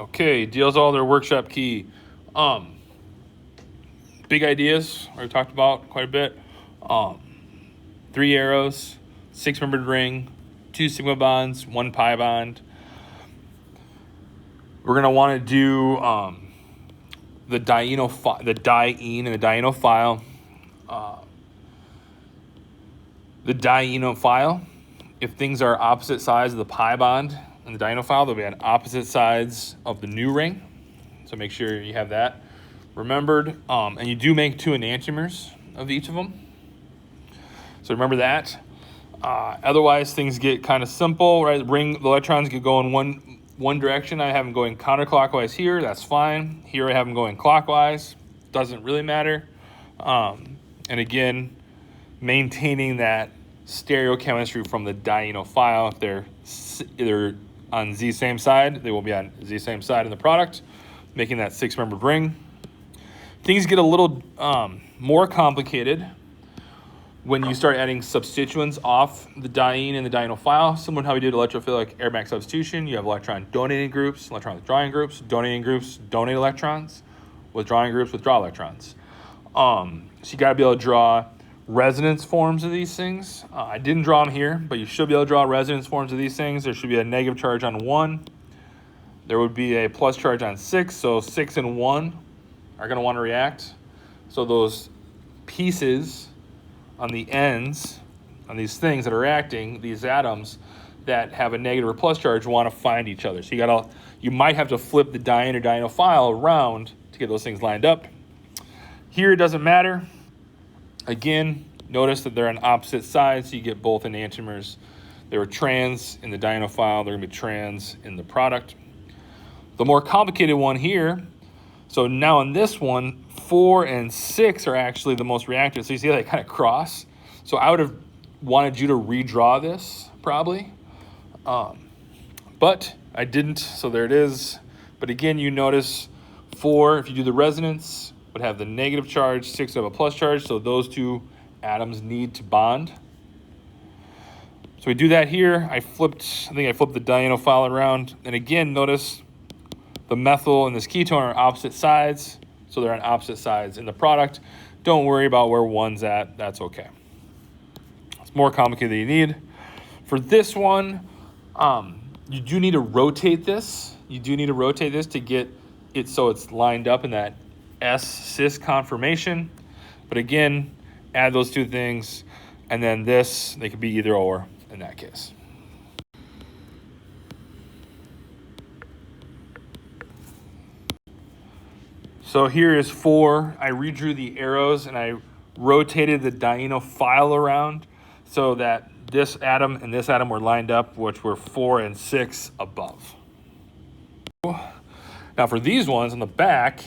Okay, Diels Alder workshop key. Big ideas we talked about quite a bit. 3 arrows, 6-membered ring, 2 sigma bonds, 1 pi bond. We're gonna want to do the diene and the dienophile. The dienophile, if things are opposite sides of the pi bond and the dienophile, they'll be on opposite sides of the new ring. So make sure you have that remembered. And you do make 2 enantiomers of each of them. So remember that. Otherwise, things get kind of simple, right? The electrons could go in one direction. I have them going counterclockwise here. That's fine. Here I have them going clockwise. Doesn't really matter. And again, maintaining that stereochemistry from the dienophile. If they're either on Z same side, they will be on Z same side in the product, making that 6-membered ring. Things get a little more complicated when you start adding substituents off the diene and the dienophile, similar to how we did electrophilic aromatic substitution. You have electron donating groups, electron withdrawing groups, donating groups donate electrons, withdrawing groups withdraw electrons. So you got to be able to draw resonance forms of these things. I didn't draw them here, but you should be able to draw resonance forms of these things. There should be a negative charge on 1. There would be a plus charge on 6, so 6 and 1 are going to want to react. So those pieces on the ends, on these things that are reacting, these atoms that have a negative or plus charge want to find each other. So you might have to flip the diene or dienophile around to get those things lined up. Here it doesn't matter. Again, notice that they're on opposite sides, so you get both enantiomers. They were trans in the dienophile, they're going to be trans in the product. The more complicated one here, so now in this one, 4 and 6 are actually the most reactive. So you see how they kind of cross? So I would have wanted you to redraw this, probably. But I didn't, so there it is. But again, you notice 4, if you do the resonance, would have the negative charge, 6 would have a plus charge, so those 2 atoms need to bond. So we do that here. I think I flipped the dienophile around. And again, notice the methyl and this ketone are opposite sides, so they're on opposite sides in the product. Don't worry about where one's at, that's okay. It's more complicated than you need. For this one, you do need to rotate this. You do need to rotate this to get it so it's lined up in that S-cis conformation. But again, add those 2 things, and then this, they could be either or in that case. So here is 4. I redrew the arrows and I rotated the dienophile around so that this atom and this atom were lined up, which were 4 and 6 above. Now for these ones on the back,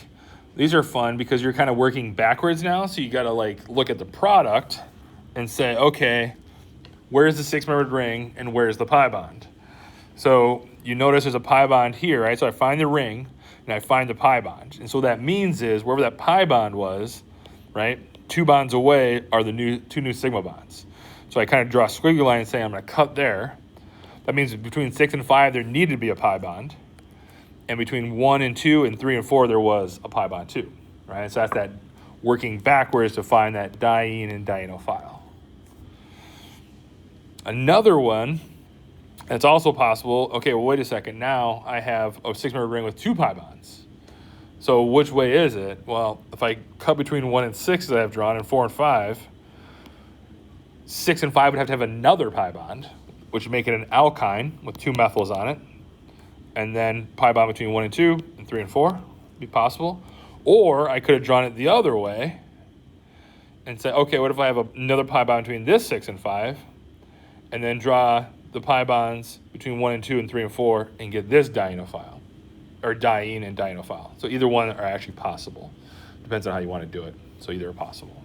these are fun because you're kind of working backwards now. So you got to look at the product and say, okay, where's the 6-membered ring and where's the pi bond? So you notice there's a pi bond here, right? So I find the ring and I find the pi bond. And so what that means is wherever that pi bond was, right, 2 bonds away are the 2 new sigma bonds. So I kind of draw a squiggly line and say I'm going to cut there. That means between 6 and 5 there needed to be a pi bond. And between 1 and 2 and 3 and 4, there was a pi bond 2, right? So that's that working backwards to find that diene and dienophile. Another one that's also possible, okay, well, wait a second. Now I have a 6-membered ring with 2 pi bonds. So which way is it? Well, if I cut between 1 and 6 that I've drawn and 4 and 5, 6 and 5 would have to have another pi bond, which would make it an alkyne with 2 methyls on it. And then pi bond between 1 and 2 and 3 and 4 would be possible. Or I could have drawn it the other way and say, okay, what if I have another pi bond between this 6 and 5 and then draw the pi bonds between 1 and 2 and 3 and 4 and get this dienophile, or diene and dienophile. So either one are actually possible. Depends on how you want to do it. So either are possible.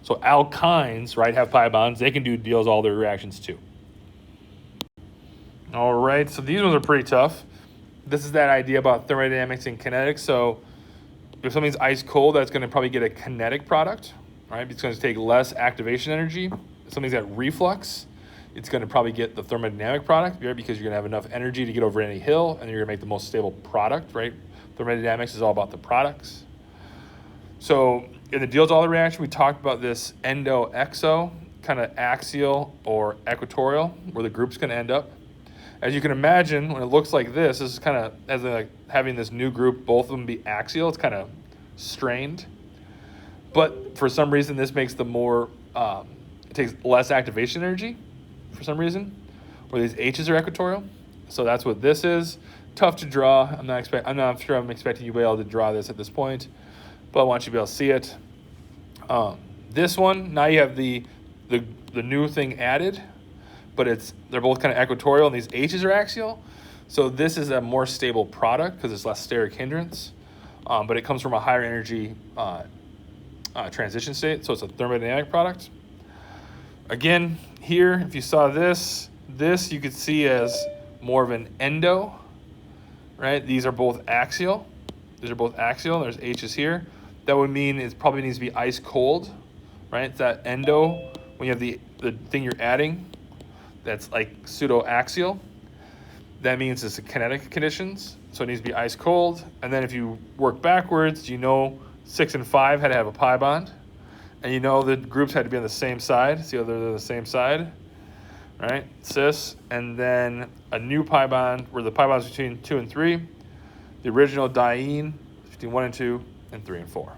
So alkynes, right, have pi bonds. They can do Diels Alder reactions too. All right, so these ones are pretty tough. This is that idea about thermodynamics and kinetics. So if something's ice cold, that's going to probably get a kinetic product, right? It's going to take less activation energy. If something's got reflux, it's going to probably get the thermodynamic product, right? Because you're going to have enough energy to get over any hill, and you're going to make the most stable product, right? Thermodynamics is all about the products. So in the Diels Alder reaction, we talked about this endo-exo, kind of axial or equatorial, where the group's going to end up. As you can imagine, when it looks like this is kind of, as in like having this new group, both of them be axial, it's kind of strained. But for some reason, this makes the more, it takes less activation energy for some reason, where these H's are equatorial. So that's what this is. Tough to draw. I'm not sure I'm expecting you to be able to draw this at this point, but I want you to be able to see it. This one, now you have the new thing added, but they're both kind of equatorial, and these H's are axial. So this is a more stable product because it's less steric hindrance, but it comes from a higher energy transition state, so it's a thermodynamic product. Again, here, if you saw this you could see as more of an endo, right? These are both axial. These are both axial. There's H's here. That would mean it probably needs to be ice cold, right? It's that endo, when you have the thing you're adding, that's like pseudo-axial. That means it's the kinetic conditions, so it needs to be ice cold. And then if you work backwards, 6 and 5 had to have a pi bond. And the groups had to be on the same side. See how they're the same side, right? Cis. And then a new pi bond, where the pi bond is between 2 and 3. The original diene between 1 and 2, and 3 and 4.